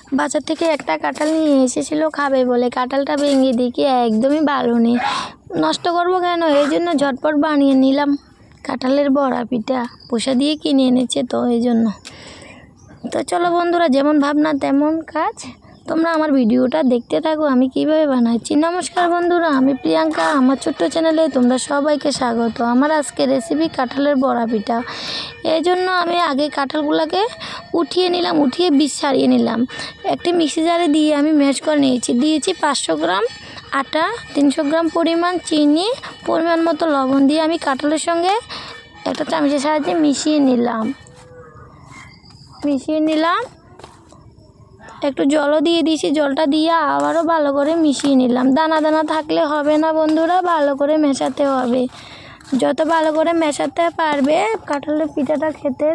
বাজার থেকে একটা কাঁঠাল নিয়ে এসেছিল খাবে বলে, কাঁঠালটা ভেঙে দেখি একদমই ভালো নেই। নষ্ট করবো কেন, এই জন্য ঝটপট বানিয়ে নিলাম কাঁঠালের বড়া পিঠা। পয়সা দিয়ে কিনে এনেছে তো এই জন্য। তো চলো বন্ধুরা, যেমন ভাবনা তেমন কাজ, তোমরা আমার ভিডিওটা দেখতে থাকো আমি কিভাবে বানাচ্ছি। নমস্কার বন্ধুরা, আমি প্রিয়াঙ্কা, আমার ছোট্ট চ্যানেলে তোমরা সবাইকে স্বাগত। আমার আজকে রেসিপি কাঁঠালের বড়া পিঠা। এই জন্য আমি আগে কাঁঠালগুলোকে উঠিয়ে নিলাম, উঠিয়ে বীজ ছাড়িয়ে নিলাম। একটি মিক্সি জারে দিয়ে আমি ম্যাশ করে নিয়েছি। দিয়েছি 500 গ্রাম আটা, 300 গ্রাম পরিমাণ চিনি, পরিমাণ মতো লবণ দিয়ে আমি কাঁঠালের সঙ্গে একটা চামচের সাহায্যে মিশিয়ে নিলাম। একটু জলও দিয়ে দিয়েছি, জলটা দিয়ে আবারও ভালো করে মিশিয়ে নিলাম। দানা দানা থাকলে হবে না বন্ধুরা, ভালো করে মেশাতে হবে। যত ভালো করে মেশাতে পারবে কাঁঠালের পিঠাটা খেতে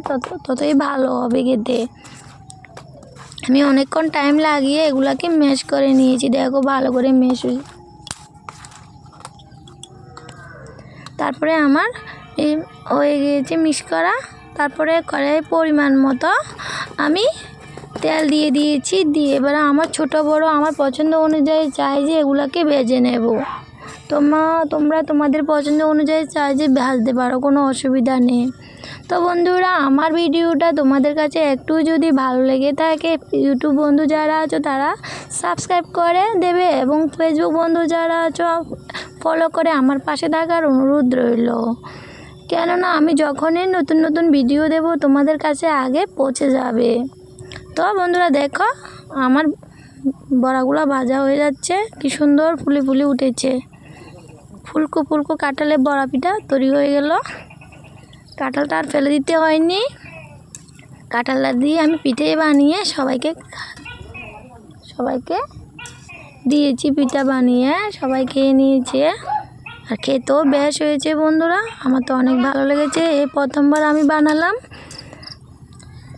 ততই ভালো হবে খেতে। আমি অনেকক্ষণ টাইম লাগিয়ে এগুলাকে ম্যাশ করে নিয়েছি। দেখো ভালো করে ম্যাশ তারপরে আমার এই হয়ে গিয়েছে মিক্স করা। তারপরে কড়াইয়ে পরিমাণ মতো আমি তেল দিয়ে দিয়েছি। দিয়ে এবারে আমার ছোট বড় আমার পছন্দ অনুযায়ী চাই যে এগুলাকে ভেজে নেব। তোমরা তোমাদের পছন্দ অনুযায়ী চাই যে ভাজতে পারো, কোনো অসুবিধা নেই। তো বন্ধুরা, আমার ভিডিওটা তোমাদের কাছে একটু যদি ভালো লেগে থাকে, ইউটিউব বন্ধু যারা আছো তারা সাবস্ক্রাইব করে দেবে এবং ফেসবুক বন্ধু যারা আছো ফলো করে আমার পাশে থাকার অনুরোধ রইল। কেননা আমি যখনই নতুন নতুন ভিডিও দেব তোমাদের কাছে আগে পৌঁছে যাবে। তো বন্ধুরা দেখো, আমার বড়াগুলো ভাজা হয়ে যাচ্ছে, কি সুন্দর ফুলে ফুলে উঠেছে। ফুলকো ফুলকো কাঁঠালের বড়া পিঠা তৈরি হয়ে গেল। কাঁঠালটা আর ফেলে দিতে হয়নি। কাঁঠালটা দিয়ে আমি পিঠে বানিয়ে সবাইকে দিয়েছি। পিঠা বানিয়ে সবাই খেয়ে নিয়েছে, আর খেতেও বেশ হয়েছে বন্ধুরা। আমার তো অনেক ভালো লেগেছে, এই প্রথমবার আমি বানালাম।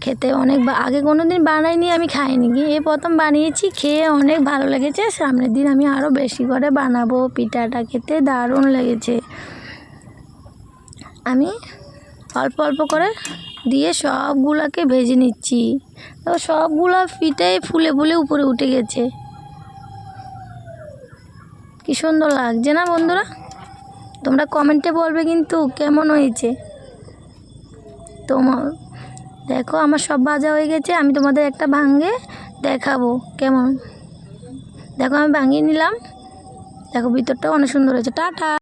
খেতে অনেক আগে কোনো দিন বানাইনি, আমি খাইনি, এই প্রথম বানিয়েছি, খেয়ে অনেক ভালো লেগেছে। সামনের দিন আমি আরও বেশি করে বানাবো। পিঠাটা খেতে দারুণ লেগেছে। আমি অল্প অল্প করে দিয়ে সবগুলোকে ভেজে নিচ্ছি। তো সবগুলো পিঠাই ফুলে ফুলে উপরে উঠে গেছে। কি সুন্দর লাগছে না বন্ধুরা? তোমরা কমেন্টে বলবে কিন্তু কেমন হয়েছে। দেখো আমার সব ভাজা হয়ে গেছে। আমি তোমাদের একটা ভাঙে দেখাবো কেমন। দেখো আমি ভাঙিয়ে নিলাম। দেখো ভিতরটাও অনেক সুন্দর হয়েছে। টাটা।